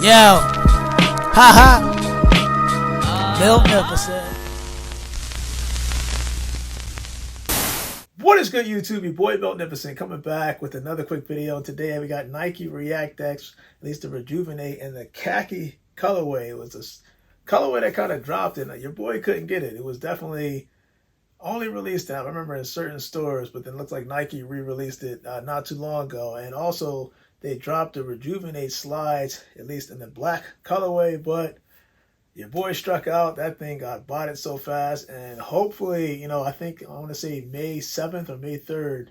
Yo, haha, Miltnificent. What is good, YouTube? Your boy Miltnificent coming back with another quick video. Today we got Nike Reactx, at least the Rejuven8 in the khaki colorway. It was a colorway that kind of dropped in. Your boy couldn't get it. It was definitely only released, I remember, in certain stores, but then it looks like Nike re-released it not too long ago. And also they dropped the Rejuven8 slides, at least in the black colorway, but your boy struck out. That thing got bought so fast, and hopefully, you know, I want to say May 7th or May 3rd,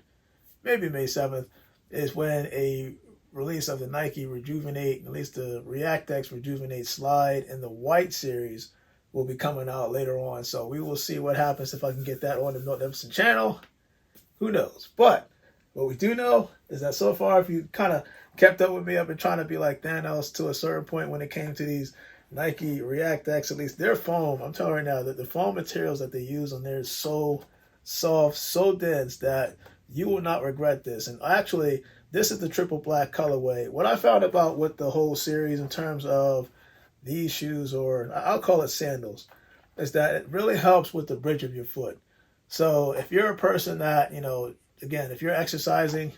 maybe May 7th, is when a release of the Nike Rejuven8, at least the ReactX Rejuven8 slide in the white series, will be coming out later on. So we will see what happens if I can get that on the Miltnificent channel. Who knows? But what we do know is that so far, if you kind of kept up with me, I've been trying to be like Thanos to a certain point when it came to these Nike Reactx, at least their foam. I'm telling you right now that the foam materials that they use on there is so soft, so dense that you will not regret this. And actually, this is the triple black colorway. What I found about with the whole series in terms of these shoes, or I'll call it sandals, is that it really helps with the bridge of your foot. So if you're a person that, you know, again, if you're exercising,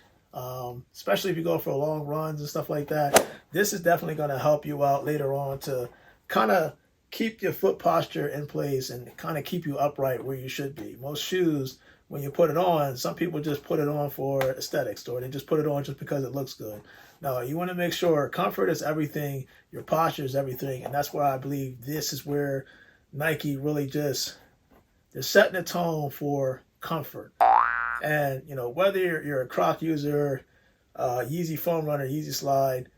especially if you go for long runs and stuff like that, this is definitely going to help you out later on to kind of keep your foot posture in place and kind of keep you upright where you should be. Most shoes, when you put it on, some people just put it on for aesthetics, or they just put it on just because it looks good. No, you want to make sure comfort is everything, your posture is everything, and that's where I believe this is where Nike really just, they're setting the tone for comfort. And, you know, whether you're a Croc user, Yeezy foam runner, Yeezy slide,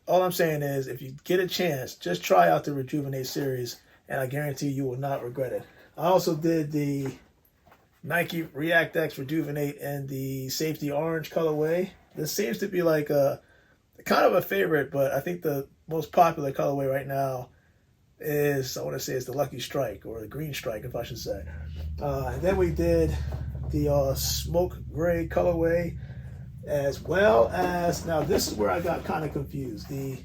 all I'm saying is if you get a chance, just try out the Rejuven8 series, and I guarantee you will not regret it. I also did the Nike Reactx Rejuven8 in the safety orange colorway. This seems to be like a kind of a favorite, but I think the most popular colorway right now is, I want to say, it's the Lucky Strike, or the Green Strike, if I should say. And then we did the smoke gray colorway, as well as, now this is where I got kind of confused, the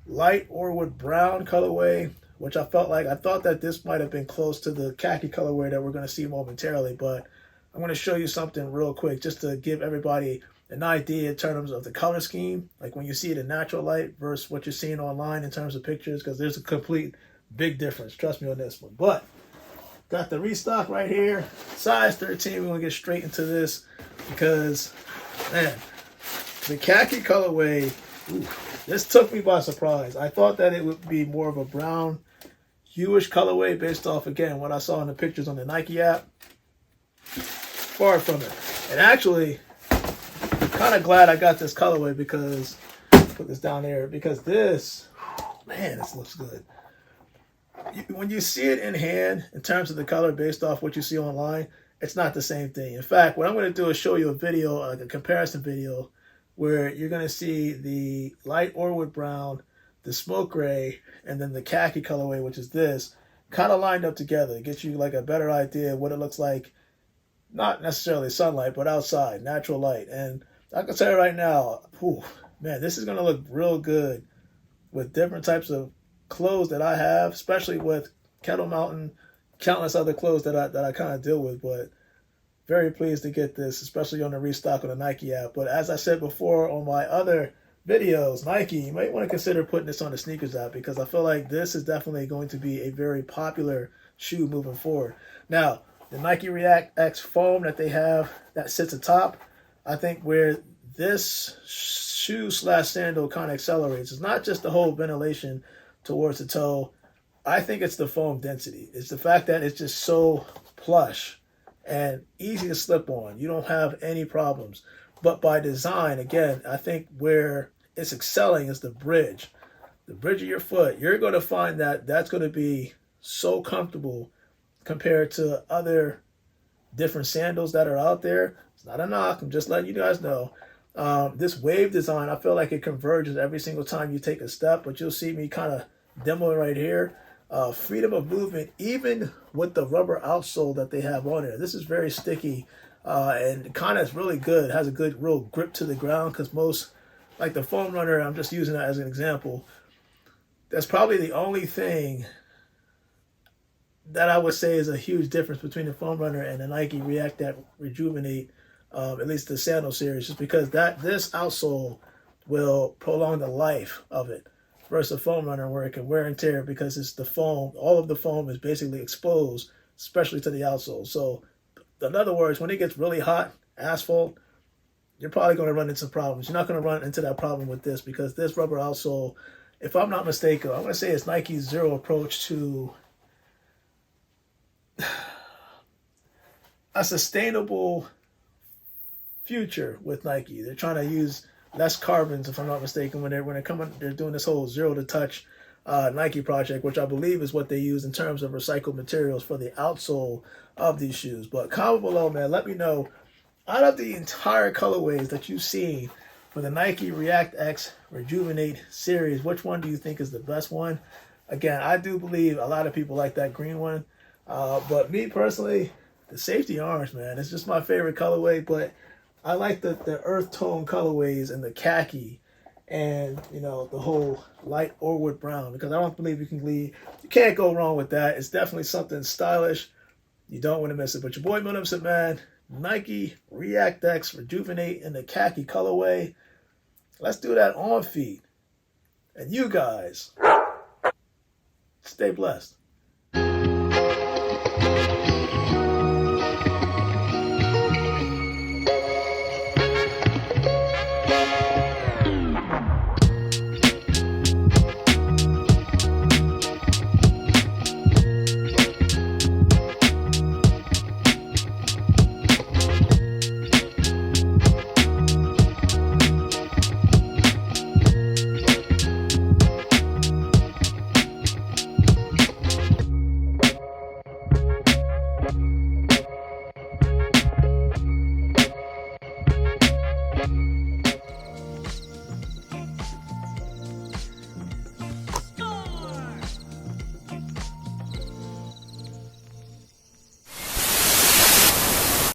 light Orwood brown colorway, which I thought that this might have been close to the khaki colorway that we're going to see momentarily, but I'm going to show you something real quick just to give everybody an idea in terms of the color scheme, like when you see it in natural light versus what you're seeing online in terms of pictures, because there's a complete big difference, trust me on this one. But got the restock right here, size 13. We're going to get straight into this because, man, the khaki colorway, ooh, this took me by surprise. I thought that it would be more of a brown, hueish colorway based off, again, what I saw in the pictures on the Nike app. Far from it. And actually, I'm kind of glad I got this colorway because, put this down there, because this, man, this looks good. When you see it in hand, in terms of the color based off what you see online, it's not the same thing. In fact, what I'm going to do is show you a video, like a comparison video, where you're going to see the light Orwood brown, the smoke gray, and then the khaki colorway, which is this, kind of lined up together. It gets you like a better idea of what it looks like, not necessarily sunlight, but outside, natural light. And I can tell you right now, whew, man, this is going to look real good with different types of clothes that I have, especially with Kettle Mountain, countless other clothes that I kind of deal with. But very pleased to get this, especially on the restock on the Nike app. But as I said before on my other videos, Nike, you might want to consider putting this on the sneakers app, because I feel like this is definitely going to be a very popular shoe moving forward. Now, the Nike ReactX foam that they have that sits atop, I think where this shoe / sandal kind of accelerates, it's not just the whole ventilation towards the toe. I think it's the foam density. It's the fact that it's just so plush and easy to slip on. You don't have any problems. But by design, again, I think where it's excelling is the bridge of your foot. You're going to find that that's going to be so comfortable compared to other different sandals that are out there. It's not a knock. I'm just letting you guys know. This wave design, I feel like it converges every single time you take a step, but you'll see me kind of demo right here. Freedom of movement, even with the rubber outsole that they have on there. This is very sticky and kind of is really good. It has a good real grip to the ground, because most, like the foam runner, I'm just using that as an example, That's probably the only thing that I would say is a huge difference between the foam runner and the Nike Reactx Rejuven8, at least the sandal series, just because this outsole will prolong the life of it versus a foam runner where it can wear and tear because it's the foam. All of the foam is basically exposed, especially to the outsole. So in other words, when it gets really hot, asphalt, you're probably going to run into problems. You're not going to run into that problem with this because this rubber outsole, if I'm not mistaken, I'm going to say it's Nike's zero approach to a sustainable future with Nike. They're trying to use less carbons, if I'm not mistaken, when they're doing this whole zero to touch Nike project, which I believe is what they use in terms of recycled materials for the outsole of these shoes. But comment below, man. Let me know, out of the entire colorways that you've seen for the Nike Reactx Rejuven8 series, which one do you think is the best one? Again, I do believe a lot of people like that green one. But me personally, the safety orange, man, it's just my favorite colorway. But I like the earth tone colorways and the khaki and, you know, the whole light Orwood brown, because I don't believe you can't go wrong with that. It's definitely something stylish. You don't want to miss it. But your boy Miltnificent, man, Nike Reactx Rejuven8 in the khaki colorway. Let's do that on feet. And you guys, stay blessed.